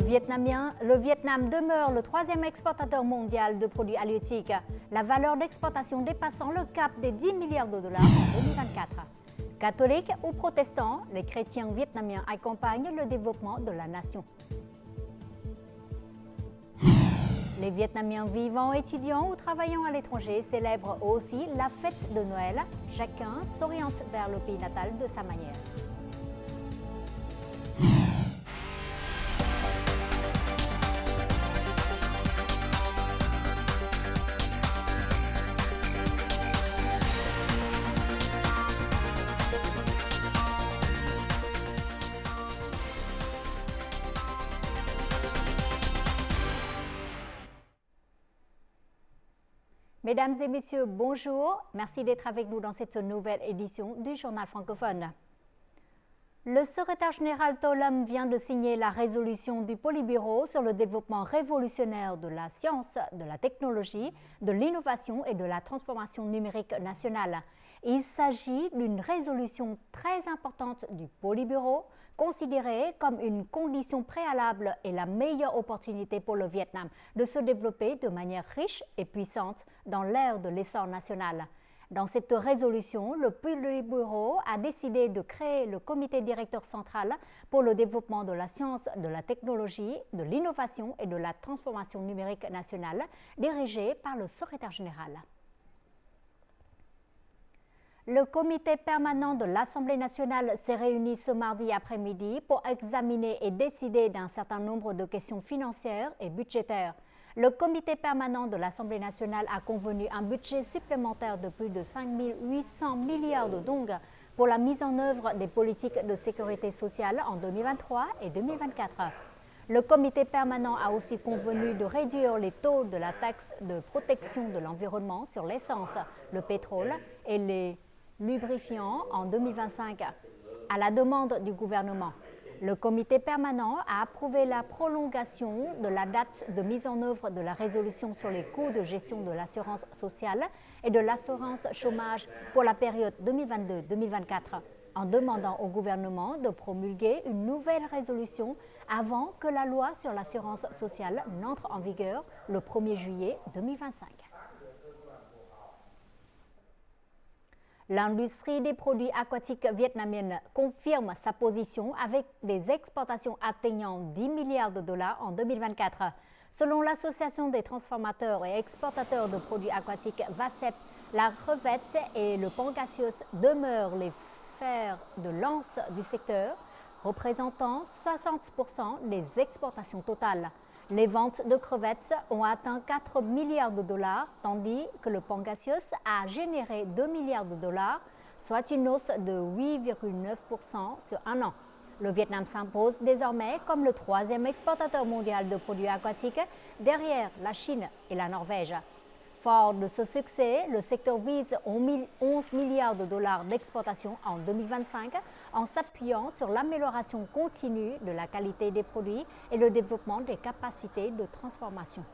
Le Vietnam demeure le troisième exportateur mondial de produits halieutiques, la valeur d'exportation dépassant le cap des 10 milliards de dollars en 2024. Catholiques ou protestants, les chrétiens vietnamiens accompagnent le développement de la nation. Les Vietnamiens vivant, étudiant ou travaillant à l'étranger célèbrent aussi la fête de Noël. Chacun s'oriente vers le pays natal de sa manière. Mesdames et messieurs, bonjour. Merci d'être avec nous dans cette nouvelle édition du Journal francophone. Le secrétaire général To Lâm vient de signer la résolution du Politburo sur le développement révolutionnaire de la science, de la technologie, de l'innovation et de la transformation numérique nationale. Il s'agit d'une résolution très importante du Politburo, considérée comme une condition préalable et la meilleure opportunité pour le Vietnam de se développer de manière riche et puissante dans l'ère de l'essor national. Dans cette résolution, le Politburo a décidé de créer le comité directeur central pour le développement de la science, de la technologie, de l'innovation et de la transformation numérique nationale, dirigé par le secrétaire général. Le comité permanent de l'Assemblée nationale s'est réuni ce mardi après-midi pour examiner et décider d'un certain nombre de questions financières et budgétaires. Le comité permanent de l'Assemblée nationale a convenu un budget supplémentaire de plus de 5 800 milliards de dong pour la mise en œuvre des politiques de sécurité sociale en 2023 et 2024. Le comité permanent a aussi convenu de réduire les taux de la taxe de protection de l'environnement sur l'essence, le pétrole et les lubrifiants en 2025, à la demande du gouvernement. Le comité permanent a approuvé la prolongation de la date de mise en œuvre de la résolution sur les coûts de gestion de l'assurance sociale et de l'assurance chômage pour la période 2022-2024, en demandant au gouvernement de promulguer une nouvelle résolution avant que la loi sur l'assurance sociale n'entre en vigueur le 1er juillet 2025. L'industrie des produits aquatiques vietnamienne confirme sa position avec des exportations atteignant 10 milliards de dollars en 2024. Selon l'Association des transformateurs et exportateurs de produits aquatiques VASEP, la crevette et le pangasius demeurent les fers de lance du secteur, représentant 60% des exportations totales. Les ventes de crevettes ont atteint 4 milliards de dollars, tandis que le pangasius a généré 2 milliards de dollars, soit une hausse de 8,9% sur un an. Le Vietnam s'impose désormais comme le troisième exportateur mondial de produits aquatiques, derrière la Chine et la Norvège. Fort de ce succès, le secteur vise 11 milliards de dollars d'exportation en 2025 en s'appuyant sur l'amélioration continue de la qualité des produits et le développement des capacités de transformation.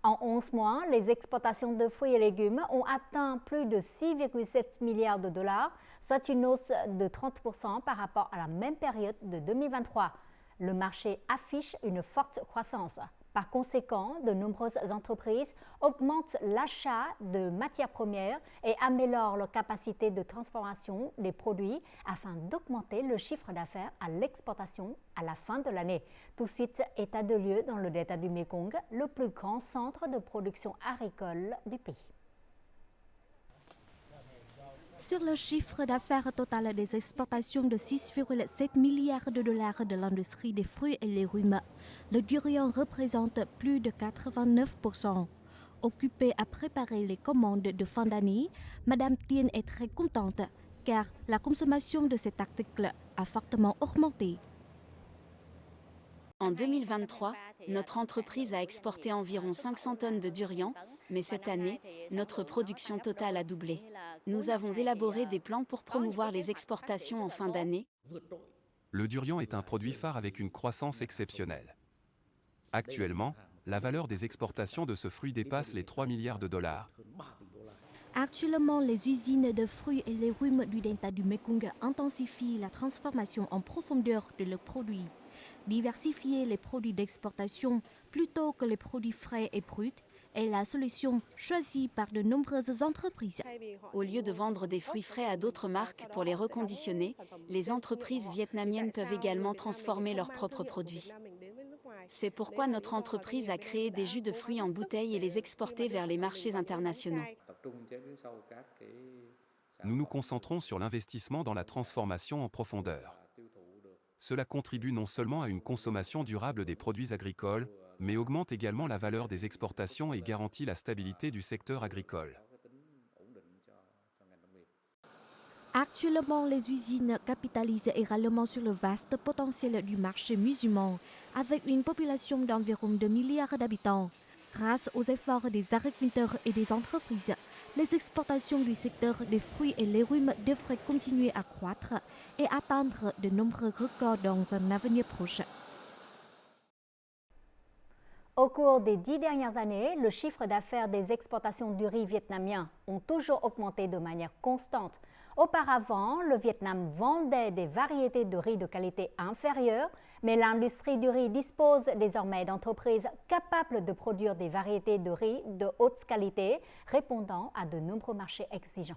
En 11 mois, les exportations de fruits et légumes ont atteint plus de 6,7 milliards de dollars, soit une hausse de 30% par rapport à la même période de 2023. Le marché affiche une forte croissance. Par conséquent, de nombreuses entreprises augmentent l'achat de matières premières et améliorent leur capacité de transformation des produits afin d'augmenter le chiffre d'affaires à l'exportation à la fin de l'année. Tout de suite, état de lieu dans le delta du Mekong, le plus grand centre de production agricole du pays. Sur le chiffre d'affaires total des exportations de 6,7 milliards de dollars de l'industrie des fruits et légumes, le durian représente plus de 89%. Occupée à préparer les commandes de fin d'année, Madame Tien est très contente car la consommation de cet article a fortement augmenté. En 2023, notre entreprise a exporté environ 500 tonnes de durian, mais cette année, notre production totale a doublé. Nous avons élaboré des plans pour promouvoir les exportations en fin d'année. Le durian est un produit phare avec une croissance exceptionnelle. Actuellement, la valeur des exportations de ce fruit dépasse les 3 milliards de dollars. Actuellement, les usines de fruits et légumes du delta du Mekong intensifient la transformation en profondeur de leurs produits. Diversifier les produits d'exportation plutôt que les produits frais et bruts est la solution choisie par de nombreuses entreprises. Au lieu de vendre des fruits frais à d'autres marques pour les reconditionner, les entreprises vietnamiennes peuvent également transformer leurs propres produits. C'est pourquoi notre entreprise a créé des jus de fruits en bouteilles et les exporter vers les marchés internationaux. Nous nous concentrons sur l'investissement dans la transformation en profondeur. Cela contribue non seulement à une consommation durable des produits agricoles, mais augmente également la valeur des exportations et garantit la stabilité du secteur agricole. Actuellement, les usines capitalisent également sur le vaste potentiel du marché musulman, avec une population d'environ 2 milliards d'habitants. Grâce aux efforts des agriculteurs et des entreprises, les exportations du secteur des fruits et légumes devraient continuer à croître et atteindre de nombreux records dans un avenir proche. Au cours des 10 dernières années, le chiffre d'affaires des exportations du riz vietnamien ont toujours augmenté de manière constante. Auparavant, le Vietnam vendait des variétés de riz de qualité inférieure, mais l'industrie du riz dispose désormais d'entreprises capables de produire des variétés de riz de haute qualité, répondant à de nombreux marchés exigeants.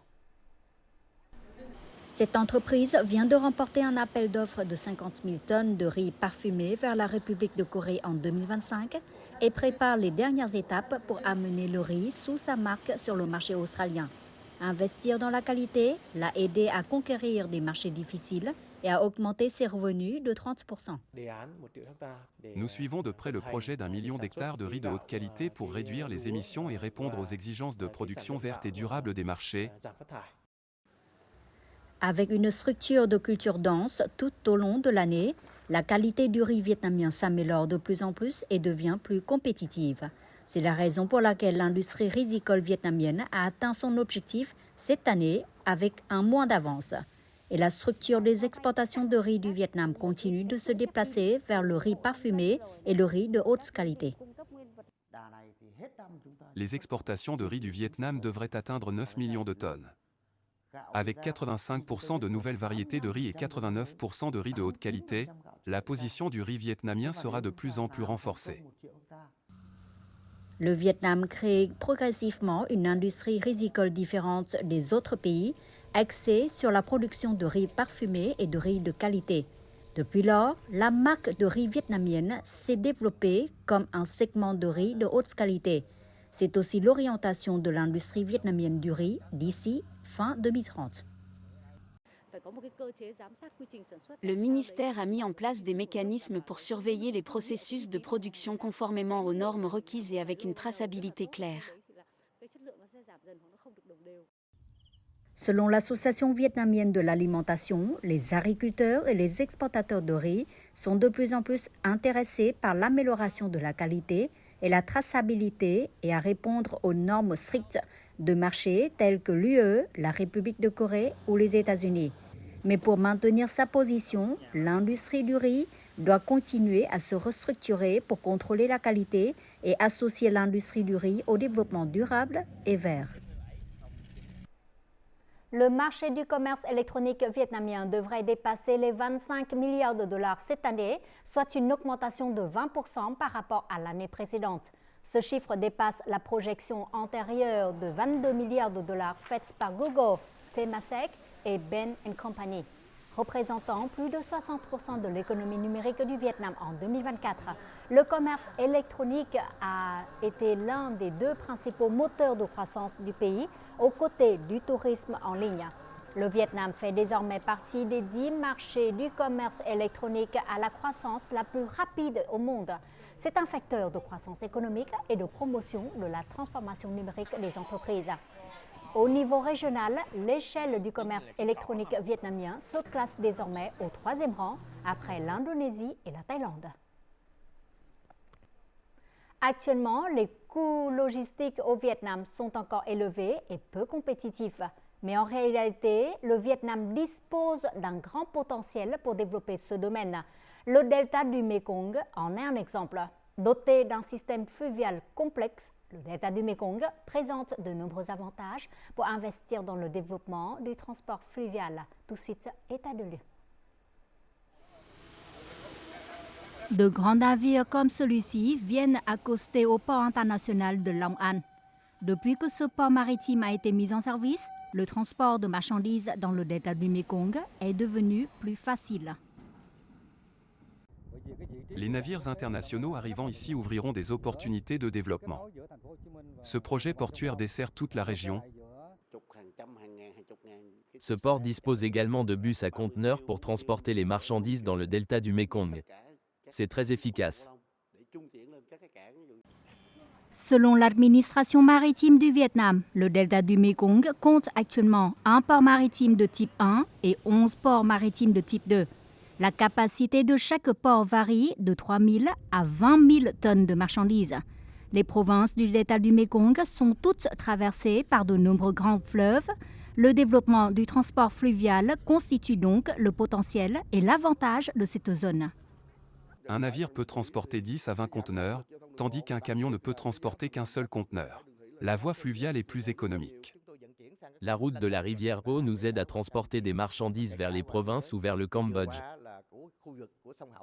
Cette entreprise vient de remporter un appel d'offres de 50 000 tonnes de riz parfumé vers la République de Corée en 2025 et prépare les dernières étapes pour amener le riz sous sa marque sur le marché australien. Investir dans la qualité l'a aidé à conquérir des marchés difficiles et à augmenter ses revenus de 30%. Nous suivons de près le projet d'1 million d'hectares de riz de haute qualité pour réduire les émissions et répondre aux exigences de production verte et durable des marchés. Avec une structure de culture dense tout au long de l'année, la qualité du riz vietnamien s'améliore de plus en plus et devient plus compétitive. C'est la raison pour laquelle l'industrie rizicole vietnamienne a atteint son objectif cette année avec un mois d'avance. Et la structure des exportations de riz du Vietnam continue de se déplacer vers le riz parfumé et le riz de haute qualité. Les exportations de riz du Vietnam devraient atteindre 9 millions de tonnes. Avec 85% de nouvelles variétés de riz et 89% de riz de haute qualité, la position du riz vietnamien sera de plus en plus renforcée. Le Vietnam crée progressivement une industrie rizicole différente des autres pays, axée sur la production de riz parfumé et de riz de qualité. Depuis lors, la marque de riz vietnamienne s'est développée comme un segment de riz de haute qualité. C'est aussi l'orientation de l'industrie vietnamienne du riz d'ici fin 2030. Le ministère a mis en place des mécanismes pour surveiller les processus de production conformément aux normes requises et avec une traçabilité claire. Selon l'Association vietnamienne de l'alimentation, les agriculteurs et les exportateurs de riz sont de plus en plus intéressés par l'amélioration de la qualité et la traçabilité et à répondre aux normes strictes de marché telles que l'UE, la République de Corée ou les États-Unis. Mais pour maintenir sa position, l'industrie du riz doit continuer à se restructurer pour contrôler la qualité et associer l'industrie du riz au développement durable et vert. Le marché du commerce électronique vietnamien devrait dépasser les 25 milliards de dollars cette année, soit une augmentation de 20% par rapport à l'année précédente. Ce chiffre dépasse la projection antérieure de 22 milliards de dollars faite par Google, Temasek et Ben & Company, représentant plus de 60% de l'économie numérique du Vietnam en 2024. Le commerce électronique a été l'un des deux principaux moteurs de croissance du pays, aux côtés du tourisme en ligne. Le Vietnam fait désormais partie des 10 marchés du commerce électronique à la croissance la plus rapide au monde. C'est un facteur de croissance économique et de promotion de la transformation numérique des entreprises. Au niveau régional, l'échelle du commerce électronique vietnamien se classe désormais au 3e rang après l'Indonésie et la Thaïlande. Actuellement, les coûts logistiques au Vietnam sont encore élevés et peu compétitifs. Mais en réalité, le Vietnam dispose d'un grand potentiel pour développer ce domaine. Le delta du Mekong en est un exemple. Doté d'un système fluvial complexe, Le delta du Mekong présente de nombreux avantages pour investir dans le développement du transport fluvial. Tout de suite, état de lieu. De grands navires comme celui-ci viennent accoster au port international de Long An. Depuis que ce port maritime a été mis en service, le transport de marchandises dans le delta du Mekong est devenu plus facile. Les navires internationaux arrivant ici ouvriront des opportunités de développement. Ce projet portuaire dessert toute la région. Ce port dispose également de bus à conteneurs pour transporter les marchandises dans le delta du Mekong. C'est très efficace. Selon l'administration maritime du Vietnam, le delta du Mekong compte actuellement un port maritime de type 1 et 11 ports maritimes de type 2. La capacité de chaque port varie de 3 000 à 20 000 tonnes de marchandises. Les provinces du delta du Mekong sont toutes traversées par de nombreux grands fleuves. Le développement du transport fluvial constitue donc le potentiel et l'avantage de cette zone. Un navire peut transporter 10 à 20 conteneurs, tandis qu'un camion ne peut transporter qu'un seul conteneur. La voie fluviale est plus économique. La route de la rivière Ho nous aide à transporter des marchandises vers les provinces ou vers le Cambodge.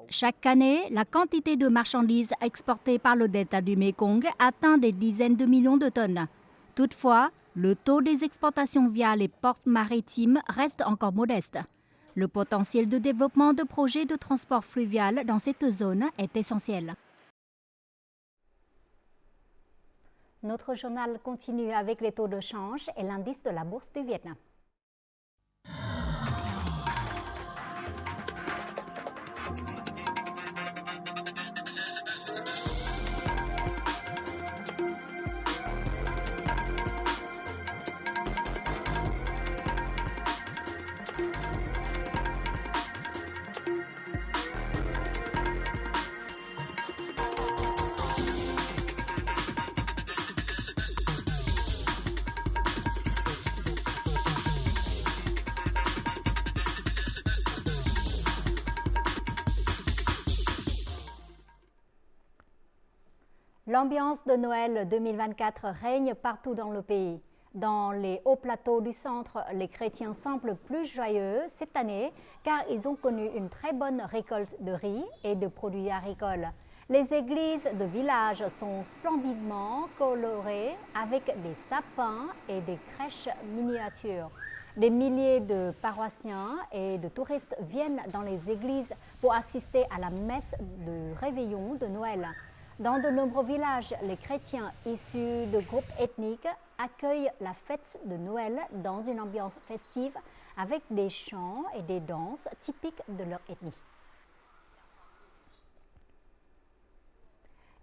Chaque année, la quantité de marchandises exportées par le delta du Mekong atteint des dizaines de millions de tonnes. Toutefois, le taux des exportations via les ports maritimes reste encore modeste. Le potentiel de développement de projets de transport fluvial dans cette zone est essentiel. Notre journal continue avec les taux de change et l'indice de la bourse du Vietnam. L'ambiance de Noël 2024 règne partout dans le pays. Dans les hauts plateaux du centre, les chrétiens semblent plus joyeux cette année car ils ont connu une très bonne récolte de riz et de produits agricoles. Les églises de village sont splendidement colorées avec des sapins et des crèches miniatures. Des milliers de paroissiens et de touristes viennent dans les églises pour assister à la messe de réveillon de Noël. Dans de nombreux villages, les chrétiens issus de groupes ethniques accueillent la fête de Noël dans une ambiance festive avec des chants et des danses typiques de leur ethnie.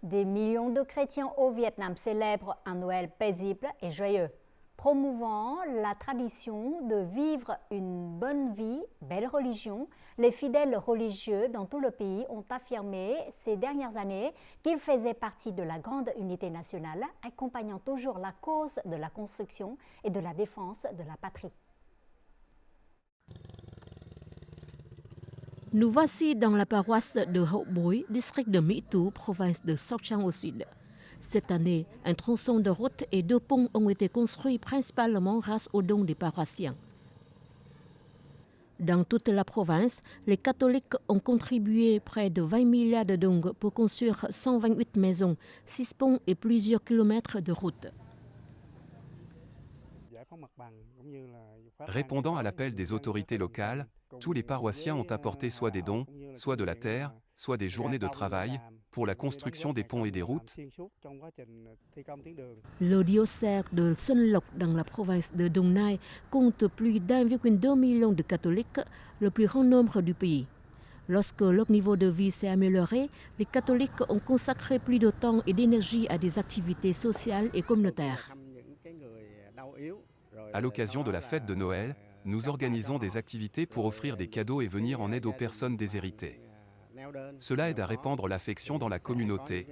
Des millions de chrétiens au Vietnam célèbrent un Noël paisible et joyeux, promouvant la tradition de vivre une bonne vie, belle religion. Les fidèles religieux dans tout le pays ont affirmé ces dernières années qu'ils faisaient partie de la grande unité nationale, accompagnant toujours la cause de la construction et de la défense de la patrie. Nous voici dans la paroisse de Hậu Bối, district de Mỹ Tú, province de Sóc Trăng au sud. Cette année, un tronçon de route et 2 ponts ont été construits principalement grâce aux dons des paroissiens. Dans toute la province, les catholiques ont contribué près de 20 milliards de dong pour construire 128 maisons, 6 ponts et plusieurs kilomètres de routes. Répondant à l'appel des autorités locales, tous les paroissiens ont apporté soit des dons, soit de la terre, soit des journées de travail pour la construction des ponts et des routes. Le diocèse de Xuân Lộc dans la province de Đồng Nai compte plus d'1,2 million de catholiques, le plus grand nombre du pays. Lorsque leur niveau de vie s'est amélioré, les catholiques ont consacré plus de temps et d'énergie à des activités sociales et communautaires. À l'occasion de la fête de Noël, nous organisons des activités pour offrir des cadeaux et venir en aide aux personnes déshéritées. Cela aide à répandre l'affection dans la communauté.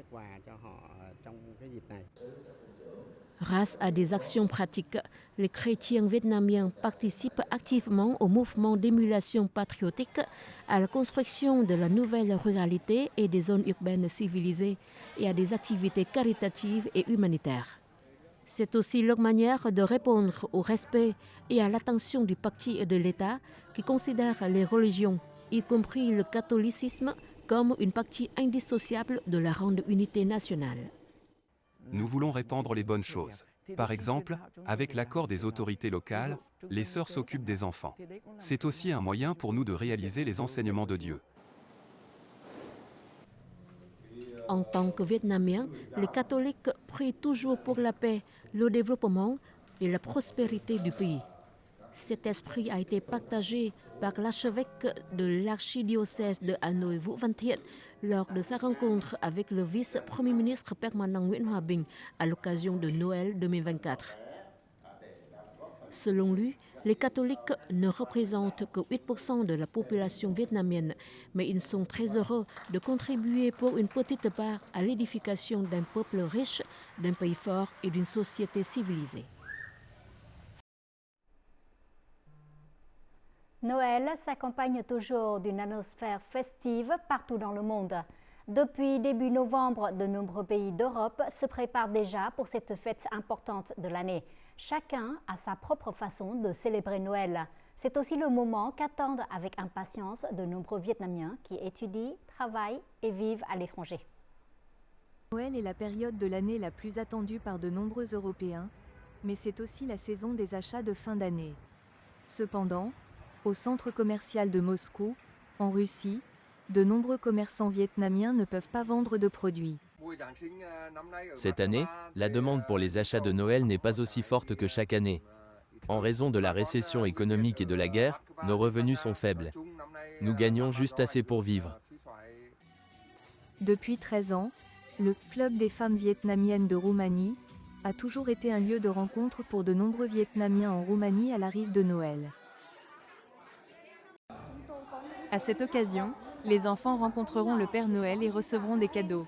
Grâce à des actions pratiques, les chrétiens vietnamiens participent activement au mouvement d'émulation patriotique à la construction de la nouvelle ruralité et des zones urbaines civilisées et à des activités caritatives et humanitaires. C'est aussi leur manière de répondre au respect et à l'attention du parti et de l'État qui considèrent les religions, y compris le catholicisme, comme une partie indissociable de la grande unité nationale. Nous voulons répandre les bonnes choses. Par exemple, avec l'accord des autorités locales, les sœurs s'occupent des enfants. C'est aussi un moyen pour nous de réaliser les enseignements de Dieu. En tant que Vietnamiens, les catholiques prient toujours pour la paix, le développement et la prospérité du pays. Cet esprit a été partagé par l'archevêque de l'archidiocèse de Hanoï Vũ Văn Thiện lors de sa rencontre avec le vice-premier ministre permanent Nguyễn Hòa Bình à l'occasion de Noël 2024. Selon lui, les catholiques ne représentent que 8% de la population vietnamienne, mais ils sont très heureux de contribuer pour une petite part à l'édification d'un peuple riche, d'un pays fort et d'une société civilisée. Noël s'accompagne toujours d'une atmosphère festive partout dans le monde. Depuis début novembre, de nombreux pays d'Europe se préparent déjà pour cette fête importante de l'année. Chacun a sa propre façon de célébrer Noël. C'est aussi le moment qu'attendent avec impatience de nombreux Vietnamiens qui étudient, travaillent et vivent à l'étranger. Noël est la période de l'année la plus attendue par de nombreux Européens, mais c'est aussi la saison des achats de fin d'année. Cependant, au centre commercial de Moscou, en Russie, de nombreux commerçants vietnamiens ne peuvent pas vendre de produits. Cette année, la demande pour les achats de Noël n'est pas aussi forte que chaque année. En raison de la récession économique et de la guerre, nos revenus sont faibles. Nous gagnons juste assez pour vivre. Depuis 13 ans, le Club des femmes vietnamiennes de Roumanie a toujours été un lieu de rencontre pour de nombreux Vietnamiens en Roumanie à l'arrivée de Noël. À cette occasion, les enfants rencontreront le Père Noël et recevront des cadeaux.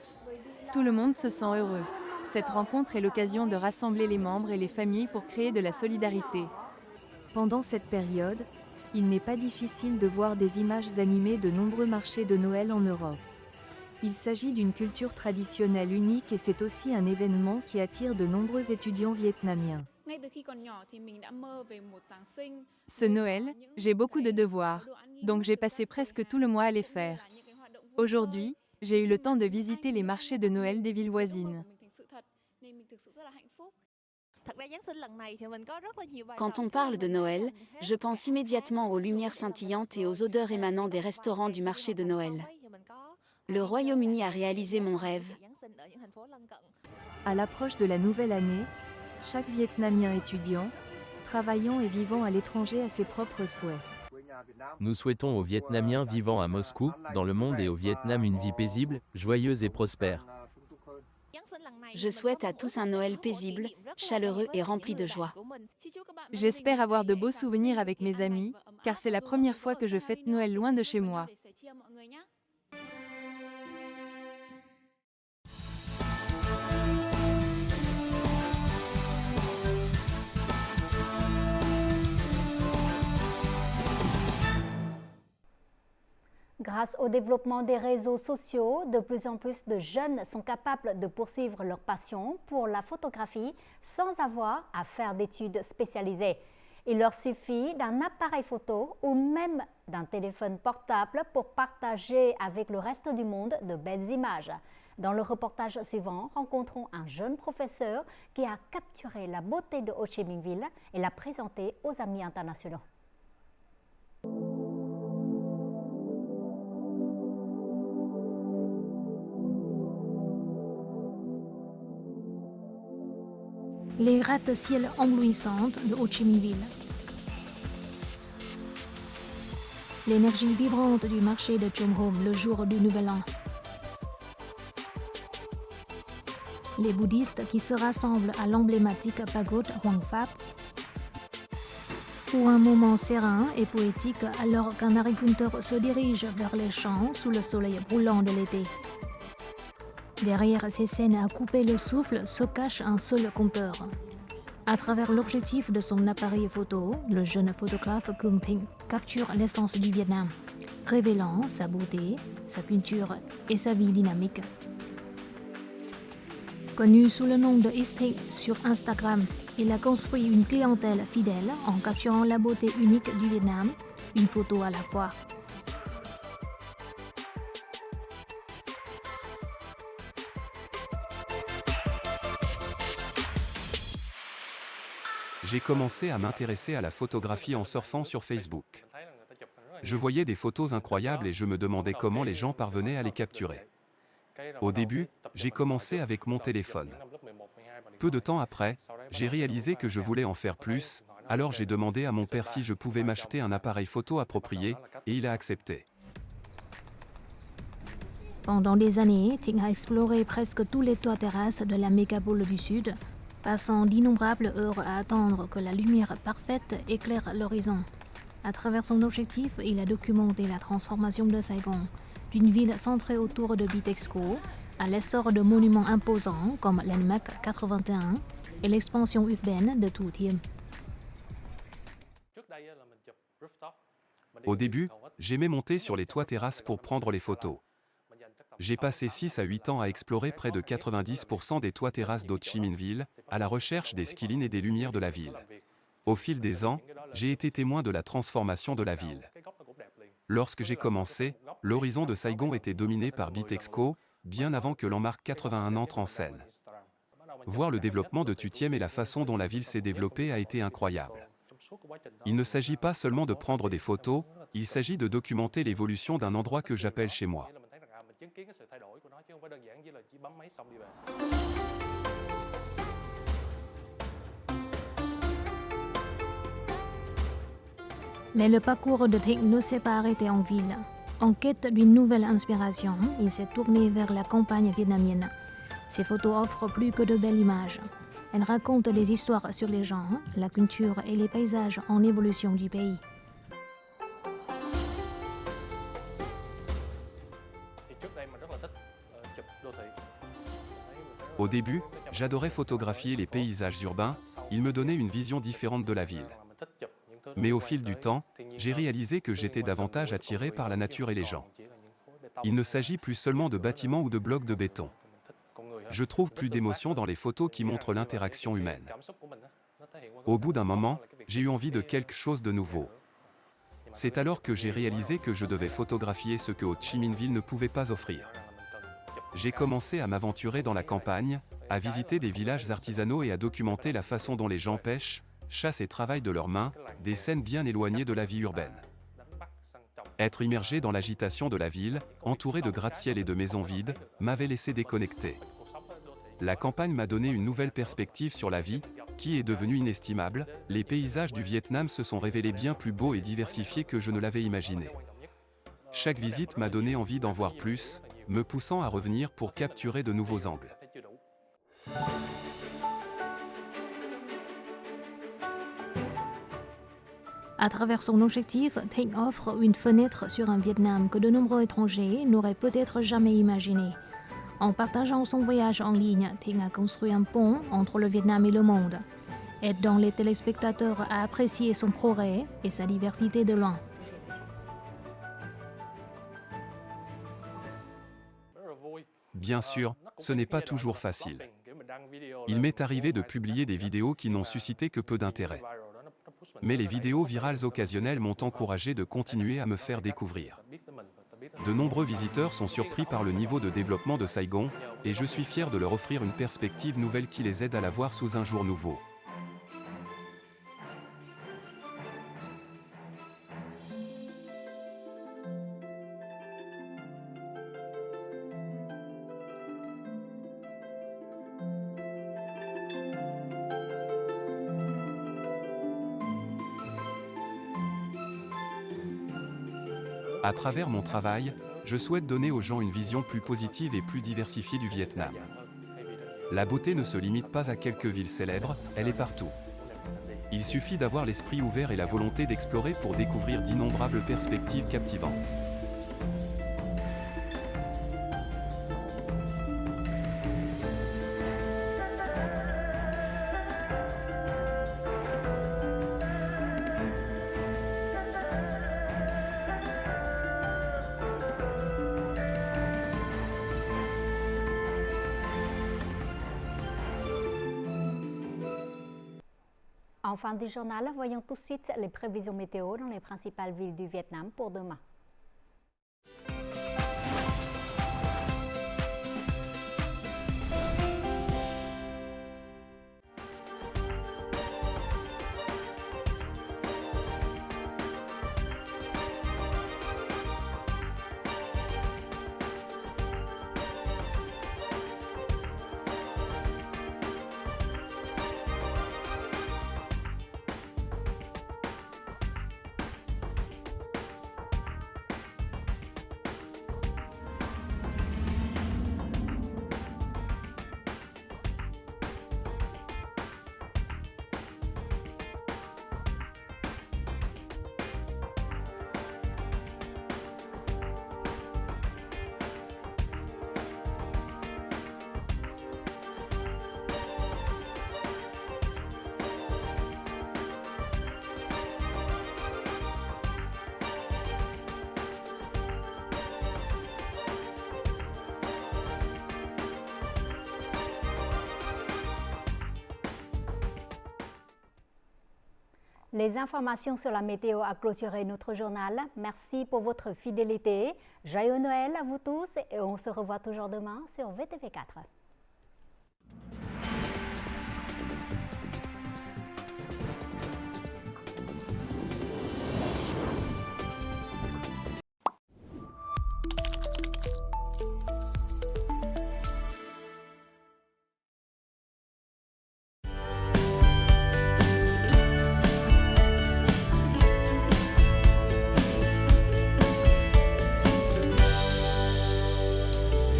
Tout le monde se sent heureux. Cette rencontre est l'occasion de rassembler les membres et les familles pour créer de la solidarité. Pendant cette période, il n'est pas difficile de voir des images animées de nombreux marchés de Noël en Europe. Il s'agit d'une culture traditionnelle unique et c'est aussi un événement qui attire de nombreux étudiants vietnamiens. Ce Noël, j'ai beaucoup de devoirs, donc j'ai passé presque tout le mois à les faire. Aujourd'hui, j'ai eu le temps de visiter les marchés de Noël des villes voisines. Quand on parle de Noël, je pense immédiatement aux lumières scintillantes et aux odeurs émanant des restaurants du marché de Noël. Le Royaume-Uni a réalisé mon rêve. À l'approche de la nouvelle année, chaque Vietnamien étudiant, travaillant et vivant à l'étranger a ses propres souhaits. Nous souhaitons aux Vietnamiens vivant à Moscou, dans le monde et au Vietnam une vie paisible, joyeuse et prospère. Je souhaite à tous un Noël paisible, chaleureux et rempli de joie. J'espère avoir de beaux souvenirs avec mes amis, car c'est la première fois que je fête Noël loin de chez moi. Grâce au développement des réseaux sociaux, de plus en plus de jeunes sont capables de poursuivre leur passion pour la photographie sans avoir à faire d'études spécialisées. Il leur suffit d'un appareil photo ou même d'un téléphone portable pour partager avec le reste du monde de belles images. Dans le reportage suivant, rencontrons un jeune professeur qui a capturé la beauté de Ho Chi Minh Ville et l'a présentée aux amis internationaux. Les gratte-ciels emblouissantes de Ho Chi Minh Ville. L'énergie vibrante du marché de Chum Hom le jour du Nouvel An. Les bouddhistes qui se rassemblent à l'emblématique pagode Hoang Phap. Ou un moment serein et poétique alors qu'un agriculteur se dirige vers les champs sous le soleil brûlant de l'été. Derrière ces scènes à couper le souffle se cache un seul compteur. À travers l'objectif de son appareil photo, le jeune photographe Cuong Thinh capture l'essence du Vietnam. révélant sa beauté, sa culture et sa vie dynamique. Connu sous le nom de Isthing sur Instagram, il a construit une clientèle fidèle en capturant la beauté unique du Vietnam, une photo à la fois. J'ai commencé à m'intéresser à la photographie en surfant sur Facebook. Je voyais des photos incroyables et je me demandais comment les gens parvenaient à les capturer. Au début, j'ai commencé avec mon téléphone. Peu de temps après, j'ai réalisé que je voulais en faire plus, alors j'ai demandé à mon père si je pouvais m'acheter un appareil photo approprié, et il a accepté. Pendant des années, Thing a exploré presque tous les toits terrasses de la mégapole du Sud, passant d'innombrables heures à attendre que la lumière parfaite éclaire l'horizon. À travers son objectif, il a documenté la transformation de Saigon, d'une ville centrée autour de Bitexco, à l'essor de monuments imposants comme l'Anmac 81 et l'expansion urbaine de Thủ Thiêm. Au début, j'aimais monter sur les toits terrasses pour prendre les photos. J'ai passé 6 à 8 ans à explorer près de 90% des toits terrasses d'Ho Chi Minh Ville, à la recherche des skylines et des lumières de la ville. Au fil des ans, j'ai été témoin de la transformation de la ville. Lorsque j'ai commencé, l'horizon de Saigon était dominé par Bitexco, bien avant que Landmark 81 entre en scène. Voir le développement de Thủ Thiêm et la façon dont la ville s'est développée a été incroyable. Il ne s'agit pas seulement de prendre des photos, il s'agit de documenter l'évolution d'un endroit que j'appelle chez moi. Mais le parcours de Thing ne s'est pas arrêté en ville. En quête d'une nouvelle inspiration, il s'est tourné vers la campagne vietnamienne. Ses photos offrent plus que de belles images. Elles racontent des histoires sur les gens, la culture et les paysages en évolution du pays. Au début, j'adorais photographier les paysages urbains, ils me donnaient une vision différente de la ville. Mais au fil du temps, j'ai réalisé que j'étais davantage attiré par la nature et les gens. Il ne s'agit plus seulement de bâtiments ou de blocs de béton. Je trouve plus d'émotion dans les photos qui montrent l'interaction humaine. Au bout d'un moment, j'ai eu envie de quelque chose de nouveau. C'est alors que j'ai réalisé que je devais photographier ce que Ho Chi Minh Ville ne pouvait pas offrir. J'ai commencé à m'aventurer dans la campagne, à visiter des villages artisanaux et à documenter la façon dont les gens pêchent, chassent et travaillent de leurs mains, des scènes bien éloignées de la vie urbaine. Être immergé dans l'agitation de la ville, entouré de gratte-ciel et de maisons vides, m'avait laissé déconnecté. La campagne m'a donné une nouvelle perspective sur la vie, qui est devenue inestimable. Les paysages du Vietnam se sont révélés bien plus beaux et diversifiés que je ne l'avais imaginé. Chaque visite m'a donné envie d'en voir plus, me poussant à revenir pour capturer de nouveaux angles. À travers son objectif, Thing offre une fenêtre sur un Vietnam que de nombreux étrangers n'auraient peut-être jamais imaginé. En partageant son voyage en ligne, Thing a construit un pont entre le Vietnam et le monde, aidant les téléspectateurs à apprécier son progrès et sa diversité de loin. Bien sûr, ce n'est pas toujours facile. Il m'est arrivé de publier des vidéos qui n'ont suscité que peu d'intérêt. Mais les vidéos virales occasionnelles m'ont encouragé de continuer à me faire découvrir. De nombreux visiteurs sont surpris par le niveau de développement de Saigon, et je suis fier de leur offrir une perspective nouvelle qui les aide à la voir sous un jour nouveau. À travers mon travail, je souhaite donner aux gens une vision plus positive et plus diversifiée du Vietnam. La beauté ne se limite pas à quelques villes célèbres, elle est partout. Il suffit d'avoir l'esprit ouvert et la volonté d'explorer pour découvrir d'innombrables perspectives captivantes. En fin du journal, voyons tout de suite les prévisions météo dans les principales villes du Vietnam pour demain. Les informations sur la météo a clôturé notre journal. Merci pour votre fidélité. Joyeux Noël à vous tous et on se revoit toujours demain sur VTV4.